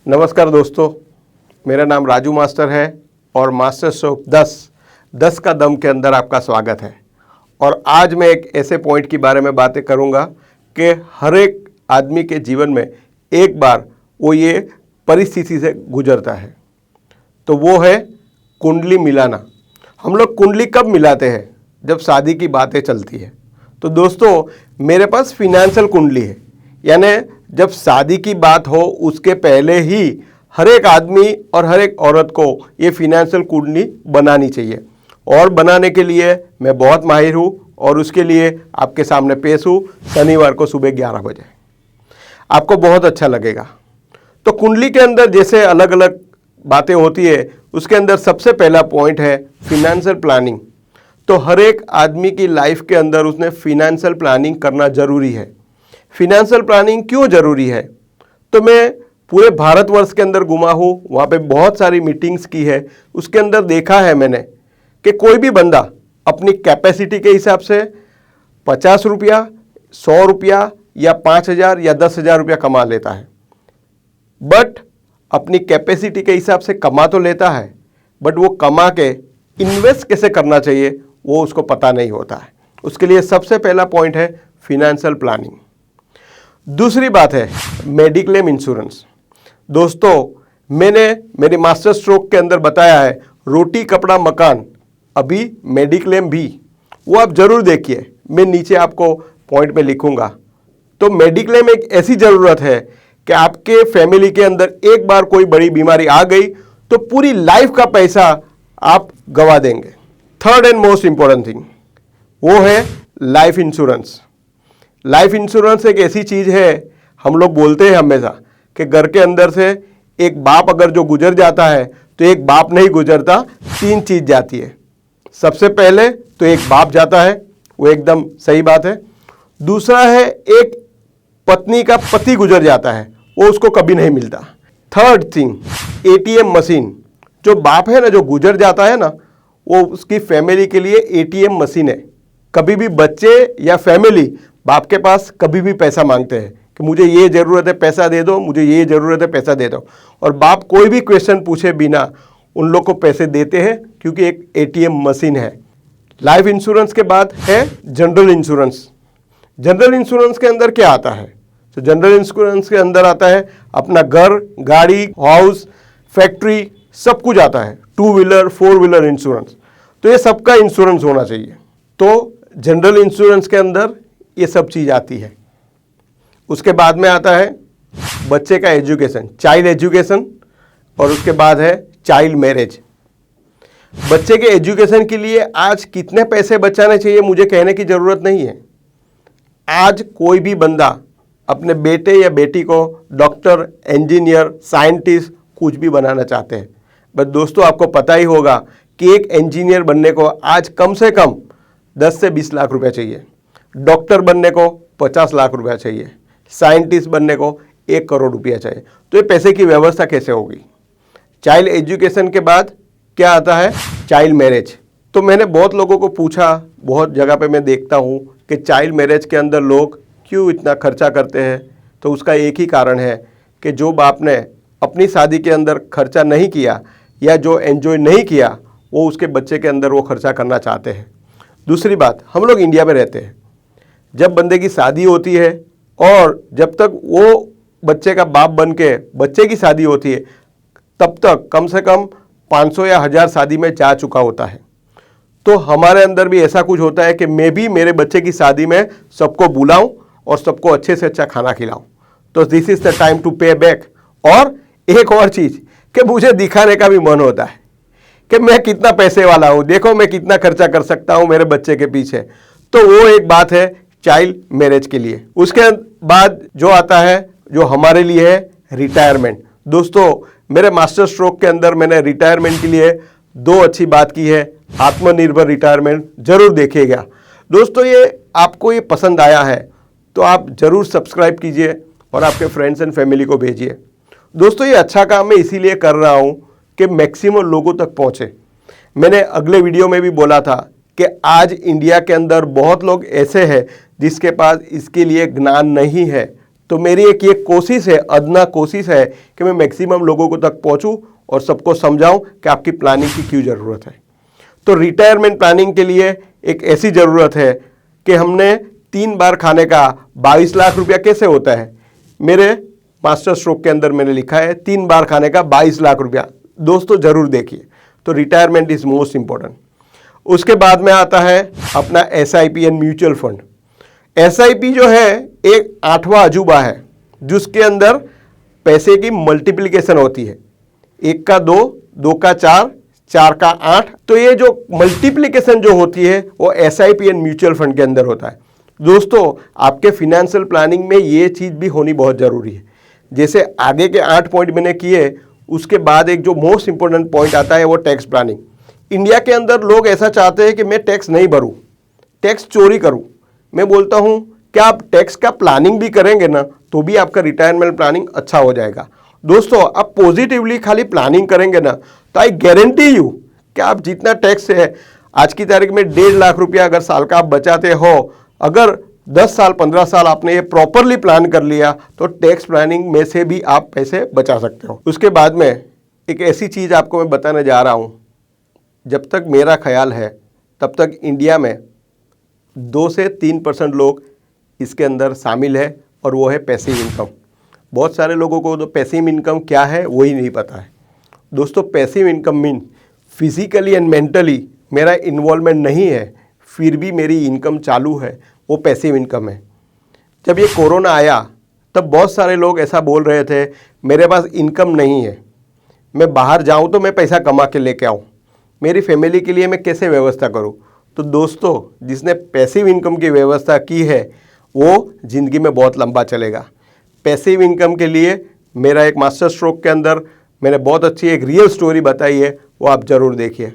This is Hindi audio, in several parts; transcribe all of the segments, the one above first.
नमस्कार दोस्तों, मेरा नाम राजू मास्टर है और मास्टर स्ट्रोक 10 का दम के अंदर आपका स्वागत है। और आज मैं एक ऐसे पॉइंट के बारे में बातें करूंगा कि हर एक आदमी के जीवन में एक बार वो ये परिस्थिति से गुजरता है, तो वो है कुंडली मिलाना। हम लोग कुंडली कब मिलाते हैं? जब शादी की बातें चलती है। तो दोस्तों, मेरे पास फिनेंशियल कुंडली है, यानी जब शादी की बात हो उसके पहले ही हर एक आदमी और हर एक औरत को ये फिनेंशियल कुंडली बनानी चाहिए। और बनाने के लिए मैं बहुत माहिर हूँ और उसके लिए आपके सामने पेश हूँ शनिवार को सुबह 11 बजे। आपको बहुत अच्छा लगेगा। तो कुंडली के अंदर जैसे अलग अलग बातें होती है, उसके अंदर सबसे पहला पॉइंट है फिनेंशियल प्लानिंग। तो हर एक आदमी की लाइफ के अंदर उसने फिनेंशियल प्लानिंग करना ज़रूरी है। फिनेंशियल प्लानिंग क्यों ज़रूरी है? तो मैं पूरे भारतवर्ष के अंदर घुमा हूँ, वहाँ पे बहुत सारी मीटिंग्स की है। उसके अंदर देखा है मैंने कि कोई भी बंदा अपनी कैपेसिटी के हिसाब से 50 रुपया, 100 रुपया या 5,000 या 10,000 रुपया कमा लेता है। बट अपनी कैपेसिटी के हिसाब से कमा तो लेता है, बट वो कमा के इन्वेस्ट कैसे करना चाहिए वो उसको पता नहीं होता है। उसके लिए सबसे पहला पॉइंट है फिनेंशियल प्लानिंग। दूसरी बात है मेडिक्लेम इंश्योरेंस। दोस्तों, मैंने मेरे मास्टर स्ट्रोक के अंदर बताया है रोटी कपड़ा मकान, अभी मेडिक्लेम भी, वो आप ज़रूर देखिए। मैं नीचे आपको पॉइंट में लिखूंगा। तो मेडिक्लेम एक ऐसी ज़रूरत है कि आपके फैमिली के अंदर एक बार कोई बड़ी बीमारी आ गई तो पूरी लाइफ का पैसा आप गवा देंगे। Third and most important thing वो है लाइफ इंश्योरेंस। लाइफ इंश्योरेंस एक ऐसी चीज़ है, हम लोग बोलते हैं हमेशा कि घर के अंदर से एक बाप अगर जो गुजर जाता है तो एक बाप नहीं गुजरता, 3 चीज़ जाती है। सबसे पहले तो एक बाप जाता है, वो एकदम सही बात है। दूसरा है एक पत्नी का पति गुजर जाता है, वो उसको कभी नहीं मिलता। Third thing ATM machine. जो बाप है ना, जो गुजर जाता है ना, वो उसकी फैमिली के लिए ATM मशीन है। कभी भी बच्चे या फैमिली बाप के पास कभी भी पैसा मांगते हैं कि मुझे ये ज़रूरत है पैसा दे दो, मुझे ये ज़रूरत है पैसा दे दो, और बाप कोई भी क्वेश्चन पूछे बिना उन लोग को पैसे देते हैं, क्योंकि एक ATM मशीन है। लाइफ इंश्योरेंस के बाद है जनरल इंश्योरेंस। जनरल इंश्योरेंस के अंदर क्या आता है? तो जनरल इंश्योरेंस के अंदर आता है अपना घर, गाड़ी, हाउस, फैक्ट्री, सब कुछ आता है। 2 व्हीलर 4 व्हीलर इंश्योरेंस। तो ये सबका इंश्योरेंस होना चाहिए। तो जनरल इंश्योरेंस के अंदर ये सब चीज़ आती है। उसके बाद में आता है बच्चे का एजुकेशन, चाइल्ड एजुकेशन, और उसके बाद है चाइल्ड मैरिज। बच्चे के एजुकेशन के लिए आज कितने पैसे बचाने चाहिए मुझे कहने की ज़रूरत नहीं है। आज कोई भी बंदा अपने बेटे या बेटी को डॉक्टर, इंजीनियर, साइंटिस्ट कुछ भी बनाना चाहते हैं। बट दोस्तों, आपको पता ही होगा कि एक इंजीनियर बनने को आज कम से कम 10 से 20 लाख रुपया चाहिए, डॉक्टर बनने को 50 लाख रुपया चाहिए, साइंटिस्ट बनने को 1 करोड़ रुपया चाहिए। तो ये पैसे की व्यवस्था कैसे होगी? चाइल्ड एजुकेशन के बाद क्या आता है? Child marriage. तो मैंने बहुत लोगों को पूछा, बहुत जगह पे मैं देखता हूँ कि चाइल्ड मैरिज के अंदर लोग क्यों इतना खर्चा करते हैं। तो उसका एक ही कारण है कि जो बाप ने अपनी शादी के अंदर खर्चा नहीं किया या जो एंजॉय नहीं किया, वो उसके बच्चे के अंदर वो खर्चा करना चाहते हैं। दूसरी बात, हम लोग इंडिया में रहते हैं। जब बंदे की शादी होती है और जब तक वो बच्चे का बाप बन के बच्चे की शादी होती है, तब तक कम से कम 500 या 1000 शादी में जा चुका होता है। तो हमारे अंदर भी ऐसा कुछ होता है कि मैं भी मेरे बच्चे की शादी में सबको बुलाऊं और सबको अच्छे से अच्छा खाना खिलाऊं। तो this is the time to pay back. और एक और चीज़ कि मुझे दिखाने का भी मन होता है कि मैं कितना पैसे वाला हूँ, देखो मैं कितना खर्चा कर सकता हूँ मेरे बच्चे के पीछे। तो वो एक बात है चाइल्ड मैरिज के लिए। उसके बाद जो आता है, जो हमारे लिए है, रिटायरमेंट। दोस्तों, मेरे मास्टर स्ट्रोक के अंदर मैंने रिटायरमेंट के लिए 2 अच्छी बात की है। आत्मनिर्भर रिटायरमेंट ज़रूर देखिएगा। दोस्तों, ये आपको ये पसंद आया है तो आप ज़रूर सब्सक्राइब कीजिए और आपके फ्रेंड्स एंड फैमिली को भेजिए। दोस्तों, ये अच्छा काम मैं इसीलिए कर रहा हूँ कि मैक्सिमम लोगों तक पहुँचे। मैंने अगले वीडियो में भी बोला था कि आज इंडिया के अंदर बहुत लोग ऐसे हैं जिसके पास इसके लिए ज्ञान नहीं है। तो मेरी एक ये कोशिश है, अदना कोशिश है कि मैं मैक्सिमम लोगों को तक पहुंचूं और सबको समझाऊं कि आपकी प्लानिंग की क्यों ज़रूरत है। तो रिटायरमेंट प्लानिंग के लिए एक ऐसी ज़रूरत है कि हमने 3 बार खाने का 22 लाख रुपया कैसे होता है। मेरे मास्टर स्ट्रोक के अंदर मैंने लिखा है 3 बार खाने का 22 लाख रुपया। दोस्तों ज़रूर देखिए। तो रिटायरमेंट इज़ मोस्ट इम्पॉर्टेंट। उसके बाद में आता है अपना SIP and mutual fund. SIP जो है एक 8वां अजूबा है जिसके अंदर पैसे की मल्टीप्लिकेशन होती है। 1 का 2, 2 का 4, 4 का 8। तो ये जो मल्टीप्लिकेशन जो होती है वो SIP एंड म्यूचुअल फंड के अंदर होता है। दोस्तों आपके फिनेंशियल प्लानिंग में ये चीज़ भी होनी बहुत ज़रूरी है। जैसे आगे के 8 पॉइंट मैंने किए, उसके बाद एक जो मोस्ट इंपॉर्टेंट पॉइंट आता है वो टैक्स प्लानिंग। इंडिया के अंदर लोग ऐसा चाहते हैं कि मैं टैक्स नहीं भरूं, टैक्स चोरी करूं। मैं बोलता हूं क्या आप टैक्स का प्लानिंग भी करेंगे ना तो भी आपका रिटायरमेंट प्लानिंग अच्छा हो जाएगा। दोस्तों आप पॉजिटिवली खाली प्लानिंग करेंगे ना तो आई गारंटी यू कि आप जितना टैक्स है आज की तारीख में 1.5 लाख रुपया अगर साल का आप बचाते हो, अगर 10 साल 15 साल आपने ये प्रॉपरली प्लान कर लिया तो टैक्स प्लानिंग में से भी आप पैसे बचा सकते हो। उसके बाद में एक ऐसी चीज़ आपको मैं बताने जा रहा हूँ, जब तक मेरा ख्याल है तब तक इंडिया में 2 से 3% लोग इसके अंदर शामिल है और वो है पैसिव इनकम। बहुत सारे लोगों को तो पैसिव इनकम क्या है वही नहीं पता है। दोस्तों passive income mean physically and mentally मेरा इन्वॉल्वमेंट नहीं है, फिर भी मेरी इनकम चालू है, वो पैसिव इनकम है। जब ये कोरोना आया तब बहुत सारे लोग ऐसा बोल रहे थे मेरे पास इनकम नहीं है, मैं बाहर जाऊं तो मैं पैसा कमा के लेके आऊं, मेरी फैमिली के लिए मैं कैसे व्यवस्था करूं। तो दोस्तों जिसने पैसिव इनकम की व्यवस्था की है वो ज़िंदगी में बहुत लंबा चलेगा। पैसिव इनकम के लिए मेरा एक मास्टर स्ट्रोक के अंदर मैंने बहुत अच्छी एक रियल स्टोरी बताई है, वो आप ज़रूर देखिए।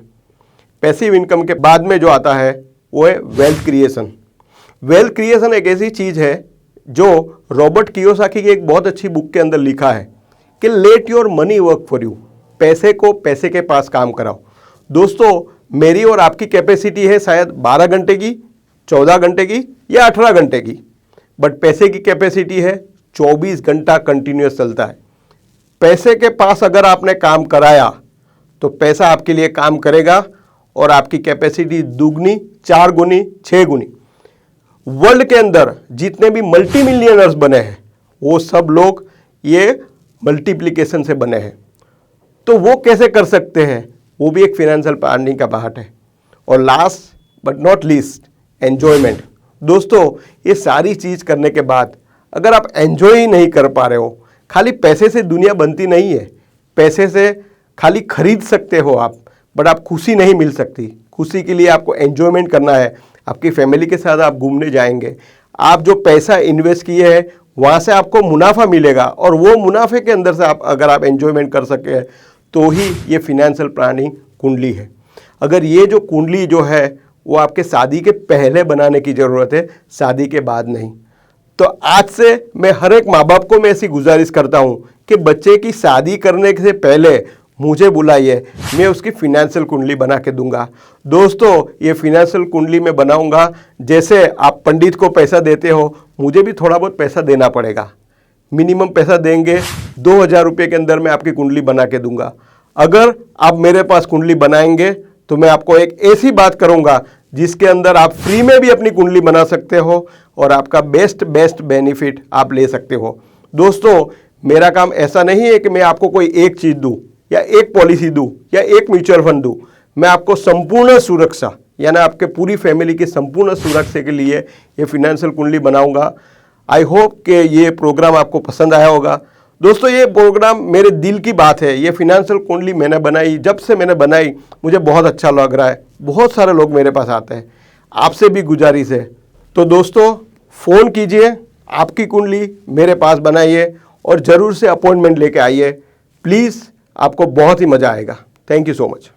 पैसिव इनकम के बाद में जो आता है वो है वेल्थ क्रिएशन। वेल्थ क्रिएशन एक ऐसी चीज़ है जो रॉबर्ट कियोसाकी की एक बहुत अच्छी बुक के अंदर लिखा है कि let your money work for you, पैसे को पैसे के पास काम कराओ। दोस्तों मेरी और आपकी कैपेसिटी है शायद 12 घंटे की, 14 घंटे की या 18 घंटे की, बट पैसे की कैपेसिटी है 24 घंटा कंटिन्यूस चलता है। पैसे के पास अगर आपने काम कराया तो पैसा आपके लिए काम करेगा और आपकी कैपेसिटी दुगनी, 4 गुनी, 6 गुनी। वर्ल्ड के अंदर जितने भी मल्टी मिलियनर्स बने हैं वो सब लोग ये मल्टीप्लिकेशन से बने हैं। तो वो कैसे कर सकते हैं, वो भी एक फिनेंशियल प्लानिंग का पार्ट है। और last but not least enjoyment. दोस्तों ये सारी चीज़ करने के बाद अगर आप एन्जॉय ही नहीं कर पा रहे हो, खाली पैसे से दुनिया बनती नहीं है। पैसे से खाली खरीद सकते हो आप, बट आप खुशी नहीं मिल सकती। खुशी के लिए आपको एन्जॉयमेंट करना है। आपकी फैमिली के साथ आप घूमने जाएंगे, आप जो पैसा इन्वेस्ट किए हैं वहाँ से आपको मुनाफा मिलेगा और वो मुनाफे के अंदर से आप अगर आप एन्जॉयमेंट कर सके तो ही ये फिनेंशियल प्लानिंग कुंडली है। अगर ये जो कुंडली जो है वो आपके शादी के पहले बनाने की ज़रूरत है, शादी के बाद नहीं। तो आज से मैं हर एक माँ बाप को मैं ऐसी गुजारिश करता हूँ कि बच्चे की शादी करने से पहले मुझे बुलाइए, मैं उसकी फिनेंशियल कुंडली बना के दूंगा। दोस्तों ये फिनेंशियल कुंडली मैं बनाऊंगा, जैसे आप पंडित को पैसा देते हो मुझे भी थोड़ा बहुत पैसा देना पड़ेगा। मिनिमम पैसा देंगे, 2000 रुपये के अंदर मैं आपकी कुंडली बना के दूंगा। अगर आप मेरे पास कुंडली बनाएंगे तो मैं आपको एक ऐसी बात करूंगा जिसके अंदर आप फ्री में भी अपनी कुंडली बना सकते हो और आपका बेस्ट बेनिफिट आप ले सकते हो। दोस्तों मेरा काम ऐसा नहीं है कि मैं आपको कोई एक चीज़ दूँ या एक पॉलिसी दूँ या एक म्यूचुअल फंड दूँ। मैं आपको संपूर्ण सुरक्षा यानी आपके पूरी फैमिली की संपूर्ण सुरक्षा के लिए ये फिनेंशियल कुंडली बनाऊंगा। आई होप कि ये प्रोग्राम आपको पसंद आया होगा। दोस्तों ये प्रोग्राम मेरे दिल की बात है। ये फिनेंशियल कुंडली मैंने बनाई, जब से मैंने बनाई मुझे बहुत अच्छा लग रहा है। बहुत सारे लोग मेरे पास आते हैं, आपसे भी गुजारिश है। तो दोस्तों फ़ोन कीजिए, आपकी कुंडली मेरे पास बनाइए और ज़रूर से अपॉइंटमेंट लेके आइए। प्लीज़, आपको बहुत ही मज़ा आएगा। Thank you so much.